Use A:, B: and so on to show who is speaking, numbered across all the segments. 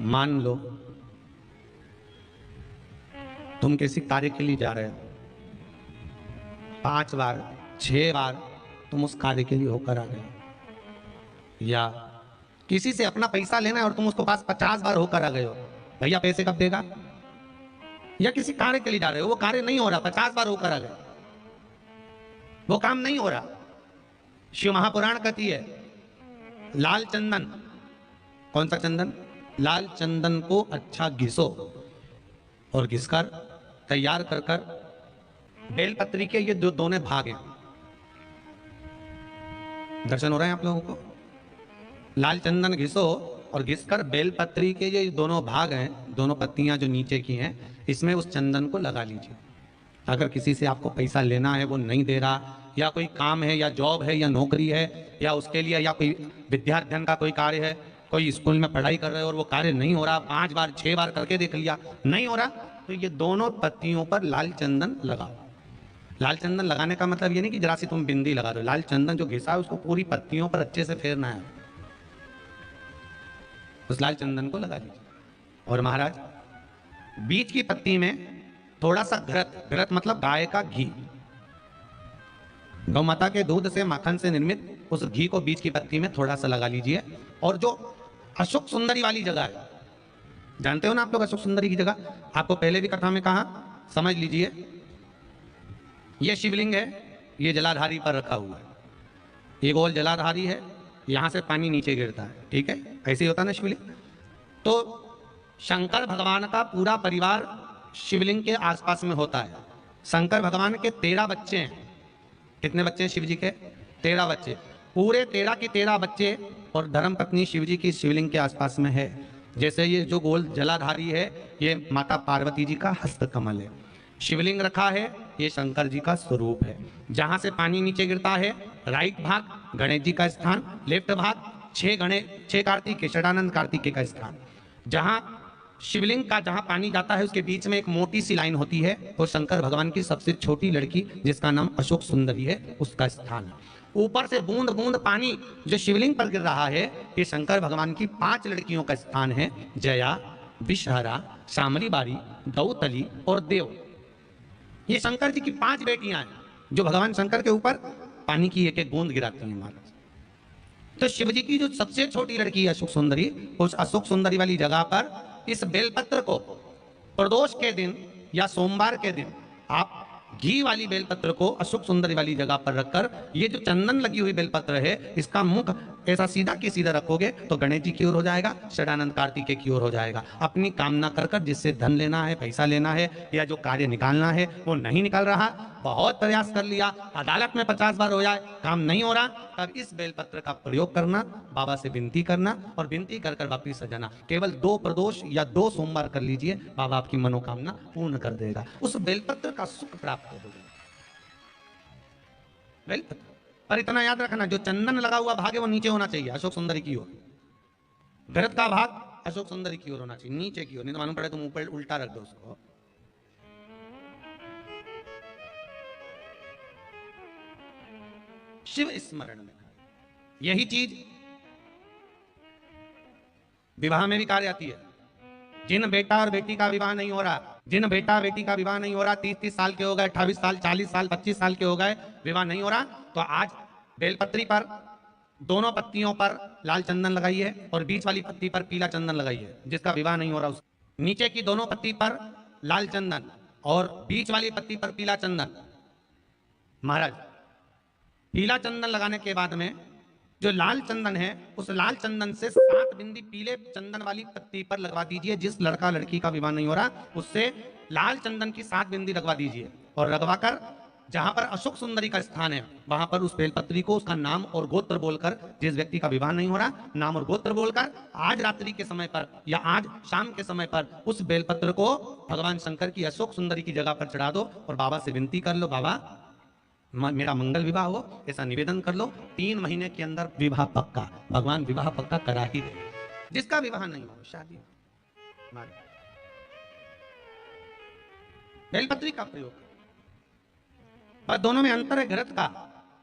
A: मान लो तुम किसी कार्य के लिए जा रहे हो, 5 बार 6 बार तुम उस कार्य के लिए होकर आ गए, या किसी से अपना पैसा लेना है और तुम उसको पास 50 बार होकर आ गए हो, भैया पैसे कब देगा? या किसी कार्य के लिए जा रहे हो, वो कार्य नहीं हो रहा, 50 बार होकर आ गए, वो काम नहीं हो रहा। शिव महापुराण कहती है लाल चंदन, कौन सा चंदन? लाल चंदन को अच्छा घिसो और घिसकर तैयार कर कर बेलपत्री के ये जो दोनों भाग हैं, दर्शन हो रहे हैं आप लोगों को? लाल चंदन घिसो और घिसकर बेलपत्री के ये दोनों भाग हैं, दोनों पत्तियां जो नीचे की हैं, इसमें उस चंदन को लगा लीजिए। अगर किसी से आपको पैसा लेना है, वो नहीं दे रहा, या कोई काम है या जॉब है या नौकरी है या उसके लिए, या कोई विद्याध्ययन का कोई कार्य है, कोई स्कूल में पढ़ाई कर रहे हो और वो कार्य नहीं हो रहा, 5 बार 6 बार करके देख लिया नहीं हो रहा, तो ये दोनों पत्तियों पर लाल चंदन लगाओ। लाल चंदन लगाने का मतलब ये नहीं कि जरा सी तुम बिंदी लगा दो, लाल चंदन जो घिसा है उसको पूरी पत्तियों पर अच्छे से फेरना है, उस लाल चंदन को लगा लीजिए। और महाराज बीच की पत्ती में थोड़ा सा घृत, घृत मतलब गाय का घी, गौ माता के दूध से माखन से निर्मित उस घी को बीच की पत्ती में थोड़ा सा लगा लीजिए। और जो अशोक सुंदरी वाली जगह है, जानते हो ना आप लोग अशोक सुंदरी की जगह, आपको पहले भी कथा में कहा, समझ लीजिए ये शिवलिंग है, ये जलाधारी पर रखा हुआ है, ये गोल जलाधारी है, यहां से पानी नीचे गिरता है, ठीक है, ऐसे ही होता ना शिवलिंग। तो शंकर भगवान का पूरा परिवार शिवलिंग के आसपास में होता है। शंकर भगवान के 13 बच्चे हैं। कितने बच्चे हैं शिव जी के? 13 बच्चे, पूरे 13 के 13 बच्चे और धर्म पत्नी शिव जी की शिवलिंग के आसपास में है। जैसे ये जो गोल जलाधारी है, ये माता पार्वती जी का हस्त कमल है, शिवलिंग रखा है, ये शंकर जी का स्वरूप है। जहां से पानी नीचे गिरता है, राइट भाग गणेश जी का स्थान, लेफ्ट भाग 6 कार्तिकेय, षडानंद कार्तिकेय का स्थान। जहां शिवलिंग का जहां पानी जाता है उसके बीच में एक मोटी सी लाइन होती है, वो शंकर भगवान की सबसे छोटी लड़की जिसका नाम अशोक सुंदरी है, उसका स्थान है। ऊपर से बूंद बूंद पानी जो शिवलिंग पर गिर रहा है, ये शंकर भगवान की 5 लड़कियों का स्थान है, जया, विषहरा, शामली बारी, दौतली और देव। ये शंकर जी की 5 बेटियां हैं जो भगवान शंकर के ऊपर पानी की एक एक बूंद गिराती हैं महाराज। तो शिव जी की जो सबसे छोटी लड़की है अशोक सुंदरी, उस अशोक सुंदरी वाली जगह पर इस बेलपत्र को प्रदोष के दिन या सोमवार के दिन आप घी वाली बेलपत्र को अशोक सुंदरी वाली जगह पर रखकर, ये जो चंदन लगी हुई बेलपत्र है, इसका मुख ऐसा सीधा के सीधा रखोगे तो गणेश जी की ओर हो जाएगा, षडानंद कार्तिकेय की ओर हो जाएगा। अपनी कामना कर कर, जिससे धन लेना है, पैसा लेना है, या जो कार्य निकालना है वो नहीं निकल रहा, बहुत प्रयास कर लिया, अदालत में 50 बार हो जाए, काम नहीं हो रहा, तब इस बेलपत्र का प्रयोग करना, बाबा से विनती करना और विनती कर कर वापिस सजाना। केवल 2 प्रदोष या 2 सोमवार कर लीजिए, बाबा आपकी मनोकामना पूर्ण कर देगा, उस बेलपत्र का सुख प्राप्त होगा। बेलपत्र पर इतना याद रखना, जो चंदन लगा हुआ भाग है वो नीचे होना चाहिए, अशोक सुंदरी की ओर। घृत का भाग अशोक सुंदरी की ओर होना चाहिए, नीचे की ओर, नहीं तो मालूम पड़े तुम ऊपर उल्टा रख दो उसको। शिव स्मरण में यही चीज विवाह में भी कार्य आती है। जिन बेटा और बेटी का विवाह नहीं हो रहा, जिन बेटा बेटी का विवाह नहीं हो रहा, 30-30 साल के हो गए, 28 साल, 40 साल, 25 साल के हो गए, विवाह नहीं हो रहा, तो आज बेलपत्री पर दोनों पत्तियों पर लाल चंदन लगाइए और बीच वाली पत्ती पर पीला चंदन लगाइए। जिसका विवाह नहीं हो रहा उस नीचे की दोनों पत्ती पर लाल चंदन और बीच वाली पत्ती पर पीला चंदन। महाराज पीला चंदन लगाने के बाद में जो लाल चंदन है, उस लाल चंदन से 7 बिंदी पीले चंदन वाली पत्ती पर लगवा दीजिए। जिस लड़का लड़की का विवाह नहीं हो रहा उससे लाल चंदन की 7 बिंदी लगवा दीजिए, और लगवाकर जहां पर अशोक सुंदरी का स्थान है वहां पर उस बेलपत्री को उसका नाम और गोत्र बोलकर, जिस व्यक्ति का विवाह नहीं हो रहा नाम और गोत्र बोलकर, आज रात्रि के समय पर या आज शाम के समय पर उस बेलपत्र को भगवान शंकर की अशोक सुंदरी की जगह पर चढ़ा दो और बाबा से विनती कर लो, बाबा मेरा मंगल विवाह हो, ऐसा निवेदन कर लो। 3 महीने के अंदर विवाह पक्का, भगवान विवाह पक्का करा ही दे। जिसका विवाह नहीं हो शादी बेलपत्री का प्रयोग, पर दोनों में अंतर है घृत का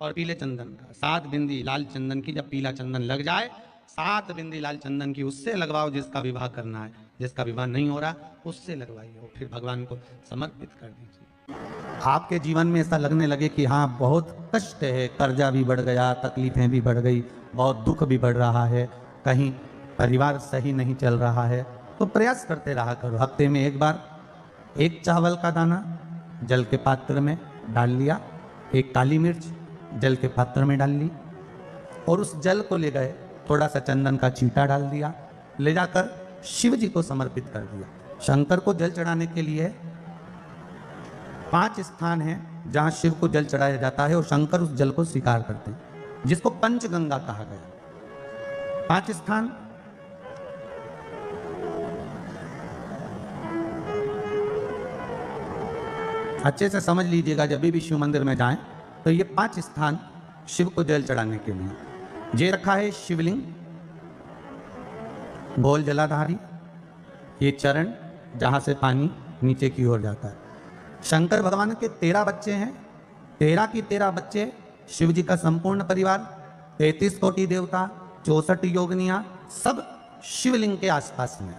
A: और पीले चंदन का। 7 बिंदी लाल चंदन की जब पीला चंदन लग जाए 7 बिंदी लाल चंदन की उससे लगवाओ जिसका विवाह करना है, जिसका विवाह नहीं हो रहा उससे लगवाइए और फिर भगवान को समर्पित कर दीजिए। आपके जीवन में ऐसा लगने लगे कि हाँ बहुत कष्ट है, कर्जा भी बढ़ गया, तकलीफें भी बढ़ गई, बहुत दुख भी बढ़ रहा है, कहीं परिवार सही नहीं चल रहा है, तो प्रयास करते रहा करो। हफ्ते में एक बार एक चावल का दाना जल के पात्र में डाल लिया, एक काली मिर्च जल के पात्र में डाल ली और उस जल को ले गए, थोड़ा सा चंदन का चींटा डाल दिया, ले जाकर शिव जी को समर्पित कर दिया। शंकर को जल चढ़ाने के लिए 5 स्थान हैं जहां शिव को जल चढ़ाया जाता है और शंकर उस जल को स्वीकार करते हैं, जिसको पंचगंगा कहा गया। 5 स्थान अच्छे से समझ लीजिएगा, जब भी शिव मंदिर में जाएं तो ये 5 स्थान शिव को जल चढ़ाने के लिए ये रखा है। शिवलिंग, गोल जलाधारी, ये चरण जहां से पानी नीचे की ओर जाता है। शंकर भगवान के 13 बच्चे हैं, 13 की 13 बच्चे, शिव जी का संपूर्ण परिवार, 33 कोटि देवता, 64 योगिनियां, सब शिवलिंग के आसपास में।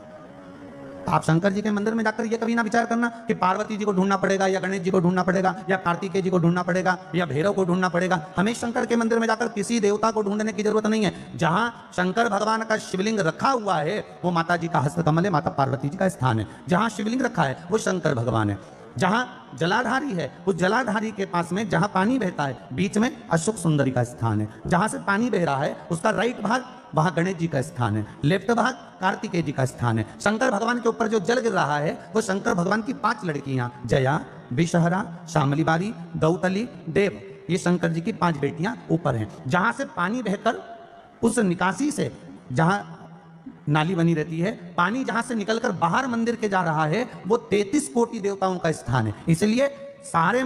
A: आप शंकर जी के मंदिर में जाकर ये कभी ना विचार करना कि पार्वती जी को ढूंढना पड़ेगा या गणेश जी को ढूंढना पड़ेगा या कार्तिकेय जी को ढूंढना पड़ेगा या भैरव को ढूंढना पड़ेगा। हमें शंकर के मंदिर में जाकर किसी देवता को ढूंढने की जरूरत नहीं है। जहां शंकर भगवान का शिवलिंग रखा हुआ है वो माता जी का हस्तकमल है, माता पार्वती जी का स्थान है। जहां शिवलिंग रखा है वो शंकर भगवान है। जहां जलाधारी है उस जलाधारी के पास में जहां पानी बहता है बीच में अशोक सुंदरी का स्थान है। जहां से पानी बह रहा है उसका राइट भाग वहां गणेश जी का स्थान है, लेफ्ट भाग कार्तिकेय जी का स्थान है। शंकर भगवान के ऊपर जो जल गिर रहा है वो शंकर भगवान की 5 लड़कियां, जया, विषहरा, शामली बारी, दौतली, देव, ये शंकर जी की 5 बेटियां ऊपर हैं। जहां से पानी बहकर उस निकासी से, जहां नाली बनी रहती है, पानी जहां से निकलकर बाहर मंदिर के जा रहा है वो 33 कोटि देवताओं का स्थान है। इसलिए सारे